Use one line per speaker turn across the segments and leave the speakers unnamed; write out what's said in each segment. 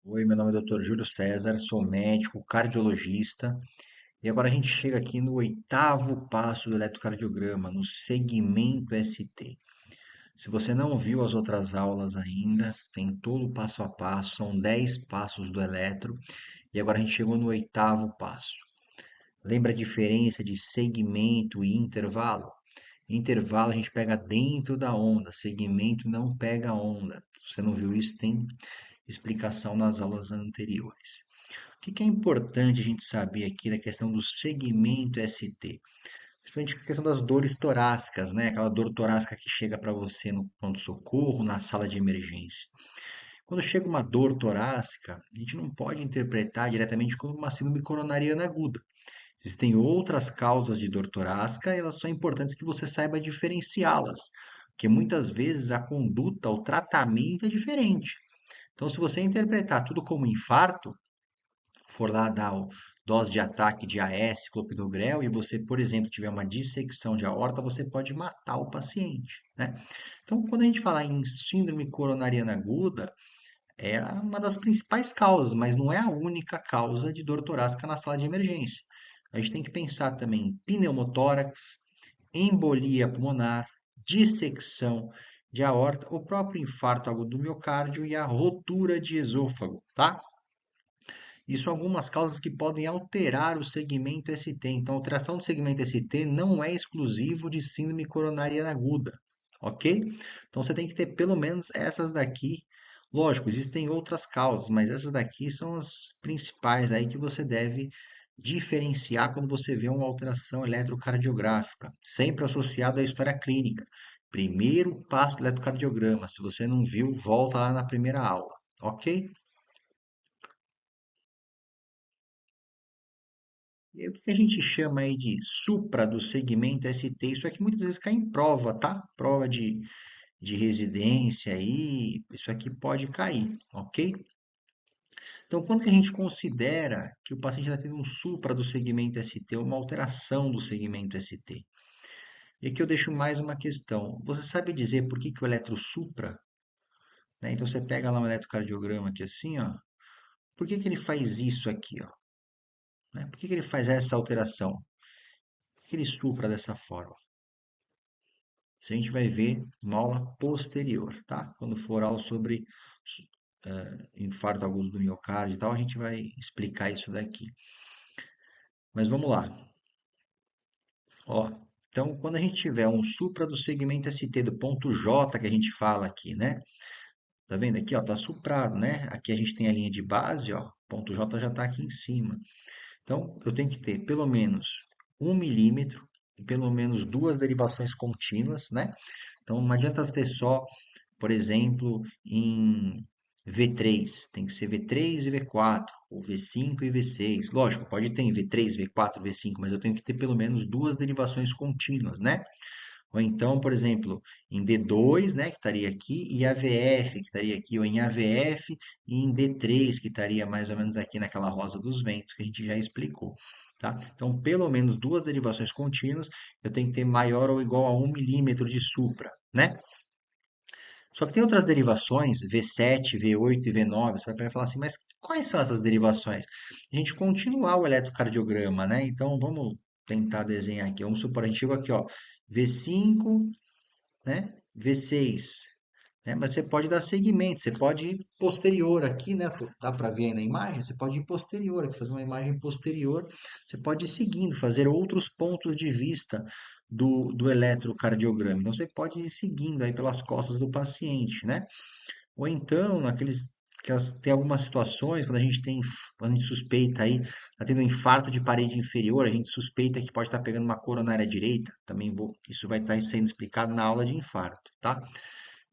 Oi, meu nome é Dr. Júlio César, sou médico, cardiologista, e agora a gente chega aqui no oitavo passo do eletrocardiograma, no segmento ST. Se você não viu as outras aulas ainda, tem todo o passo a passo, são 10 passos do eletro, e agora a gente chegou no oitavo passo. Lembra a diferença de segmento e intervalo? Intervalo a gente pega dentro da onda, segmento não pega onda. Se você não viu isso, tem explicação nas aulas anteriores. O que é importante a gente saber aqui da questão do segmento ST? Principalmente a questão das dores torácicas, né? Aquela dor torácica que chega para você no pronto-socorro, na sala de emergência. Quando chega uma dor torácica, a gente não pode interpretar diretamente como uma síndrome coronariana aguda. Existem outras causas de dor torácica e elas são importantes que você saiba diferenciá-las, porque muitas vezes a conduta, o tratamento é diferente. Então, se você interpretar tudo como infarto, for lá dar dose de ataque de AS, clopidogrel, e você, por exemplo, tiver uma dissecção de aorta, você pode matar o paciente, né? Então, quando a gente fala em síndrome coronariana aguda, é uma das principais causas, mas não é a única causa de dor torácica na sala de emergência. A gente tem que pensar também em pneumotórax, embolia pulmonar, dissecção de aorta, o próprio infarto agudo do miocárdio e a rotura de esôfago, tá? Isso são algumas causas que podem alterar o segmento ST. Então, alteração do segmento ST não é exclusivo de síndrome coronariana aguda, ok? Então, você tem que ter pelo menos essas daqui. Lógico, existem outras causas, mas essas daqui são as principais aí que você deve diferenciar quando você vê uma alteração eletrocardiográfica, sempre associada à história clínica. Primeiro passo do eletrocardiograma. Se você não viu, volta lá na primeira aula, ok? E o que a gente chama aí de supra do segmento ST? Isso aqui muitas vezes cai em prova, tá? Prova de residência aí, isso aqui pode cair, ok? Então, quando que a gente considera que o paciente está tendo um supra do segmento ST, uma alteração do segmento ST? E aqui eu deixo mais uma questão. Você sabe dizer por que que o eletrosupra, né? Então, você pega lá um eletrocardiograma aqui assim, ó. Por que que ele faz isso aqui, ó? Né? Por que que ele faz essa alteração? Por que que ele supra dessa forma? Isso a gente vai ver na aula posterior, tá? Quando for aula sobre infarto agudo do miocárdio e tal, a gente vai explicar isso daqui. Mas vamos lá. Ó, então, quando a gente tiver um supra do segmento ST, do ponto J que a gente fala aqui, né? Tá vendo aqui, ó, tá suprado, né? Aqui a gente tem a linha de base, ó, ponto J já tá aqui em cima. Então, eu tenho que ter pelo menos 1 milímetro e pelo menos duas derivações contínuas, né? Então, não adianta ter só, por exemplo, em V3, tem que ser V3 e V4, ou V5 e V6. Lógico, pode ter em V3, V4, V5, mas eu tenho que ter pelo menos duas derivações contínuas, né? Ou então, por exemplo, em D2, né, que estaria aqui, e AVF, que estaria aqui, ou em AVF e em D3, que estaria mais ou menos aqui naquela rosa dos ventos que a gente já explicou. Tá? Então, pelo menos duas derivações contínuas, eu tenho que ter maior ou igual a 1 milímetro de supra, né? Só que tem outras derivações, V7, V8 e V9. Você vai falar assim, mas quais são essas derivações? A gente continuar o eletrocardiograma, né? Então vamos tentar desenhar aqui. Vamos supor, a gente chegou aqui, ó, V5, né? V6, né? Mas você pode dar segmento, você pode ir posterior aqui, né? Dá para ver aí na imagem? Você pode ir posterior, aqui, fazer uma imagem posterior. Você pode ir seguindo, fazer outros pontos de vista do eletrocardiograma. Então, você pode ir seguindo aí pelas costas do paciente, né? Ou então, tem algumas situações, quando a gente suspeita aí, tá tendo um infarto de parede inferior, a gente suspeita que pode estar pegando uma coronária direita. Isso vai estar sendo explicado na aula de infarto, tá?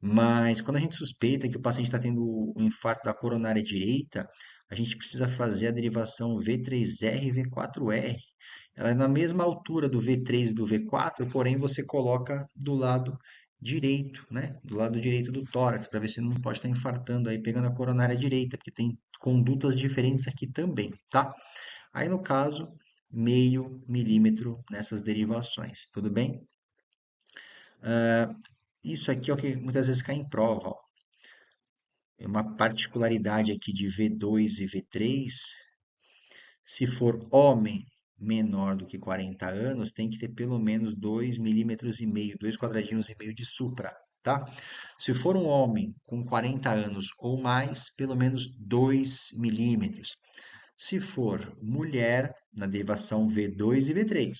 Mas quando a gente suspeita que o paciente está tendo um infarto da coronária direita, a gente precisa fazer a derivação V3R e V4R. Ela é na mesma altura do V3 e do V4, porém você coloca do lado direito, né? Do lado direito do tórax, para ver se não pode estar infartando aí, pegando a coronária direita, porque tem condutas diferentes aqui também, tá? Aí no caso, 0,5 milímetro nessas derivações, tudo bem? Isso aqui é o que muitas vezes cai em prova, ó. uma particularidade aqui de V2 e V3, se for homem menor do que 40 anos, tem que ter pelo menos 2,5 mm, 2,5 quadradinhos de supra, tá? Se for um homem com 40 anos ou mais, pelo menos 2 milímetros. Se for mulher, na derivação V2 e V3,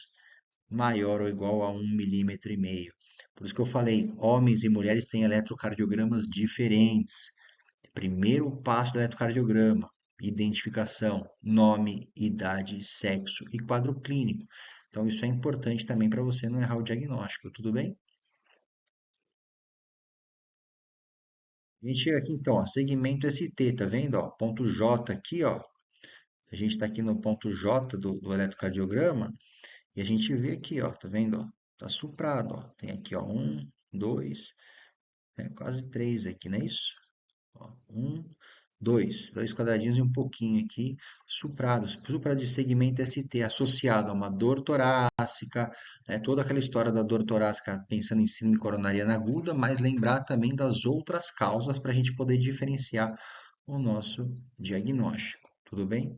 maior ou igual a 1,5 mm. Por isso que eu falei, homens e mulheres têm eletrocardiogramas diferentes. Primeiro passo do eletrocardiograma: identificação, nome, idade, sexo e quadro clínico. Então, isso é importante também para você não errar o diagnóstico, tudo bem? A gente chega aqui então, ó, segmento ST, tá vendo? Ó, ponto J aqui, ó. A gente está aqui no ponto J do eletrocardiograma e a gente vê aqui, ó, tá vendo? Ó, tá suprado, ó. Tem aqui, ó, um, dois, quase três aqui, não é isso? Ó, dois quadradinhos e um pouquinho aqui, suprados. Supra de segmento ST, associado a uma dor torácica, toda aquela história da dor torácica pensando em síndrome coronariana aguda, mas lembrar também das outras causas para a gente poder diferenciar o nosso diagnóstico. Tudo bem?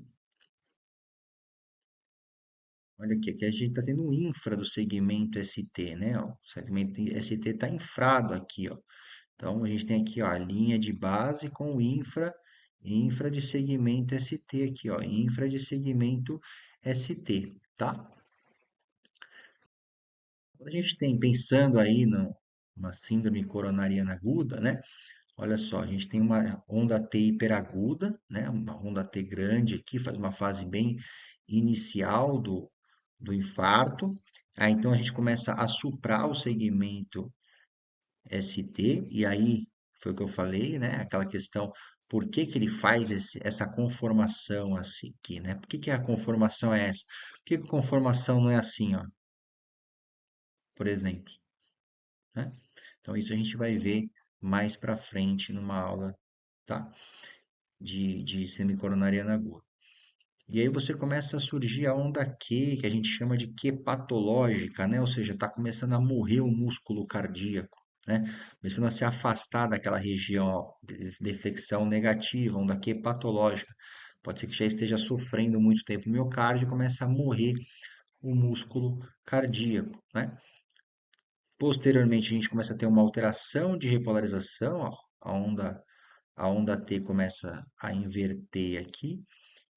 Olha aqui a gente está tendo um infra do segmento ST, né? Ó, o segmento ST está infrado aqui, ó. Então, a gente tem aqui, ó, a linha de base com o infra de segmento ST aqui, ó, infra de segmento ST, tá? Quando a gente tem, pensando aí numa síndrome coronariana aguda, né? Olha só, a gente tem uma onda T hiperaguda, né? Uma onda T grande aqui, faz uma fase bem inicial do infarto. Aí, então, a gente começa a suprar o segmento ST, e aí foi o que eu falei, né? Aquela questão, por que que ele faz essa conformação assim aqui, né? Por que que a conformação é essa? Por que que a conformação não é assim, ó, por exemplo, né? Então isso a gente vai ver mais para frente numa aula, tá? De semicoronariana aguda. E aí você começa a surgir a onda Q, que a gente chama de Q patológica, né? Ou seja, está começando a morrer o músculo cardíaco, né? Começando a se afastar daquela região ó, de deflexão negativa, onda Q patológica. Pode ser que já esteja sofrendo muito tempo o miocárdio e começa a morrer o músculo cardíaco, né? Posteriormente, a gente começa a ter uma alteração de repolarização, ó, a onda T começa a inverter aqui,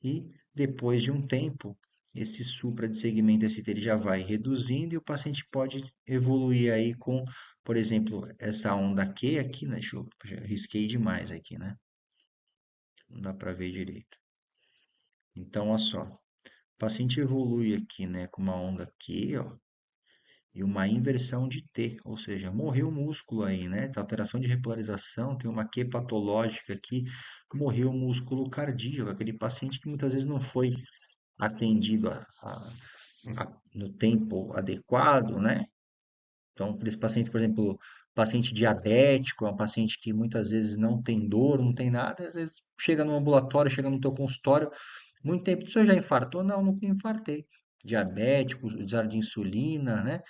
e depois de um tempo, esse supra de segmento ST ele já vai reduzindo e o paciente pode evoluir aí com, por exemplo, essa onda Q aqui, né? Deixa eu, já risquei demais aqui, né? Não dá para ver direito. Então, olha só, o paciente evolui aqui, né, com uma onda Q, ó, e uma inversão de T, ou seja, morreu o músculo aí, né? Tá alteração de repolarização, tem uma Q patológica aqui, morreu o músculo cardíaco, aquele paciente que muitas vezes não foi atendido no tempo adequado, né? Então, para esse paciente, por exemplo, paciente diabético, é um paciente que muitas vezes não tem dor, não tem nada, às vezes chega no ambulatório, chega no teu consultório, muito tempo, o senhor já infartou? Não, nunca infartei. Diabético, usar de insulina, né?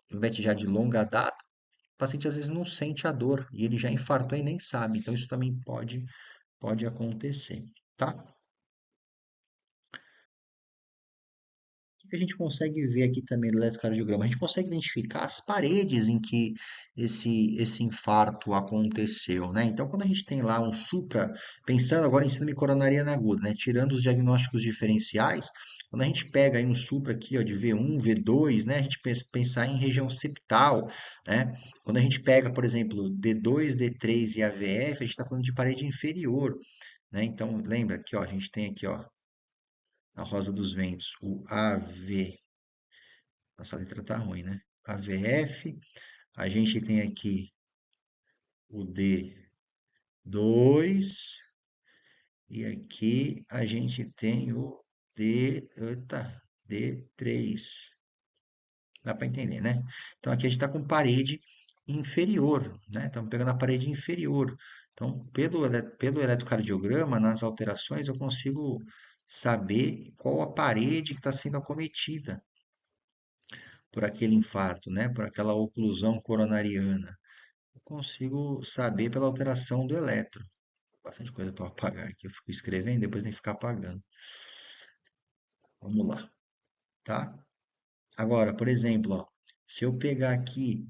Diabetes já de longa data, o paciente às vezes não sente a dor e ele já infartou e nem sabe. Então, isso também pode acontecer, tá? Que a gente consegue ver aqui também no eletrocardiograma? A gente consegue identificar as paredes em que esse infarto aconteceu, né? Então, quando a gente tem lá um supra, pensando agora em síndrome coronariana aguda, né? Tirando os diagnósticos diferenciais, quando a gente pega aí um supra aqui, ó, de V1, V2, né? A gente pensar em região septal, né? Quando a gente pega, por exemplo, D2, D3 e AVF, a gente está falando de parede inferior, né? Então, lembra que, ó, a gente tem aqui, ó, a rosa dos ventos, o AV. Nossa, a letra tá ruim, né? AVF, a gente tem aqui o D2 e aqui a gente tem o D3. Dá para entender, né? Então aqui a gente está com parede inferior, né? Estamos pegando a parede inferior. Então, pelo eletrocardiograma, nas alterações, eu consigo saber qual a parede que está sendo acometida por aquele infarto, né? Por aquela oclusão coronariana. Eu consigo saber pela alteração do eletro. Bastante coisa para apagar aqui. Eu fico escrevendo, depois tem que ficar apagando. Vamos lá, tá? Agora, por exemplo, ó, se eu pegar aqui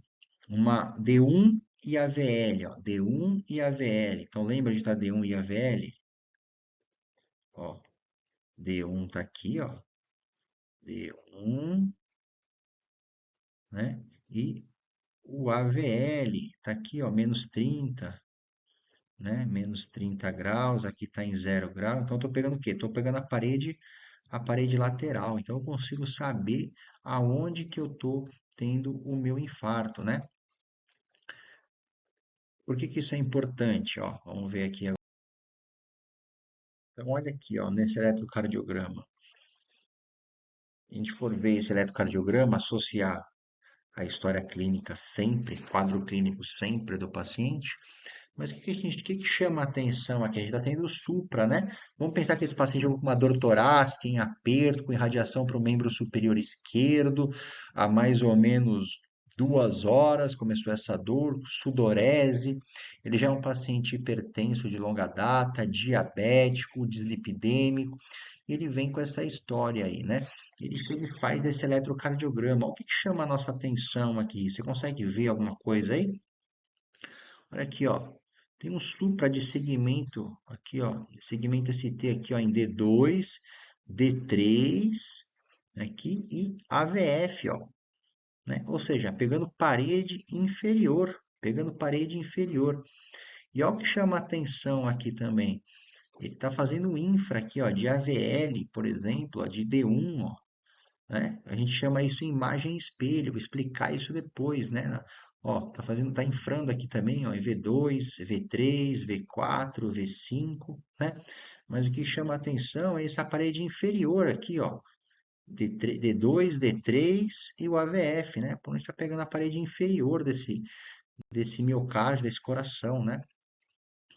uma D1 e AVL, ó, D1 e AVL. Então lembra de estar D1 e AVL? Ó, D1 tá aqui, ó, D1, né? E o AVL tá aqui, ó, -30, né? -30 graus, aqui tá em 0 grau. Então eu tô pegando o quê? Tô pegando a parede lateral. Então eu consigo saber aonde que eu tô tendo o meu infarto, né? Por que que isso é importante, ó? Vamos ver aqui. Então olha aqui, ó, nesse eletrocardiograma. A gente for ver esse eletrocardiograma, associar a história clínica sempre, quadro clínico sempre do paciente, mas o que chama a atenção aqui? A gente está tendo o supra, né? Vamos pensar que esse paciente chegou com uma dor torácica, em aperto, com irradiação para o membro superior esquerdo, há mais ou menos 2 horas, começou essa dor, sudorese, ele já é um paciente hipertenso de longa data, diabético, dislipidêmico, ele vem com essa história aí, né? Ele chega e faz esse eletrocardiograma. O que que chama a nossa atenção aqui? Você consegue ver alguma coisa aí? Olha aqui, ó. Tem um supra de segmento aqui, ó. Segmento ST aqui, ó, em D2, D3, aqui e AVF, ó, né? Ou seja, pegando parede inferior, pegando parede inferior. E olha o que chama a atenção aqui também. Ele está fazendo um infra aqui, ó, de AVL, por exemplo, ó, de D1, ó, né? A gente chama isso imagem espelho, vou explicar isso depois, né? Ó, tá infrando aqui também, ó, em V2, V3, V4, V5, né? Mas o que chama a atenção é essa parede inferior aqui, ó, D3, D2, D3 e o AVF, né? Por onde está pegando a parede inferior desse miocárdio, desse coração, né?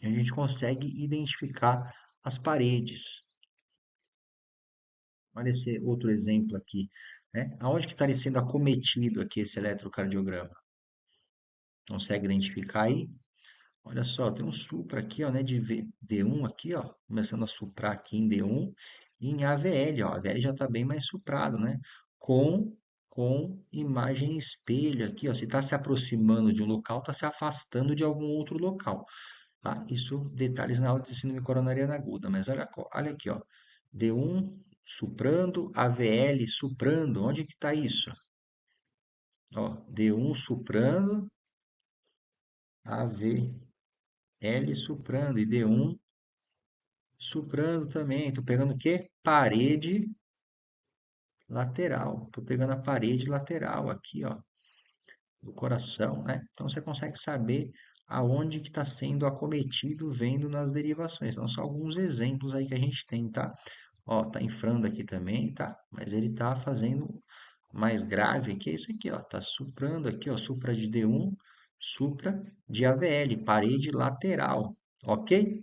E a gente consegue identificar as paredes. Olha esse outro exemplo aqui, né? Aonde que está sendo acometido aqui esse eletrocardiograma? Consegue identificar aí? Olha só, tem um supra aqui, ó, né, de D1 aqui, ó, começando a suprar aqui em D1 e em AVL, ó, a AVL já está bem mais suprado, né? Com imagem espelho aqui, ó, se está se aproximando de um local, está se afastando de algum outro local, tá? Isso, detalhes na aula de síndrome coronariana aguda, mas olha aqui, ó, D1 suprando, AVL suprando, onde que está isso? Ó, D1 suprando, AVL suprando e D1 suprando também. Estou pegando o quê? Parede lateral. Estou pegando a parede lateral aqui, ó, do coração, né? Então você consegue saber aonde que está sendo acometido vendo nas derivações. Então são alguns exemplos aí que a gente tem, tá? Ó, tá infrando aqui também, tá? Mas ele tá fazendo mais grave que isso aqui, ó. Tá suprando aqui, ó, supra de D1, supra de AVL, parede lateral, ok?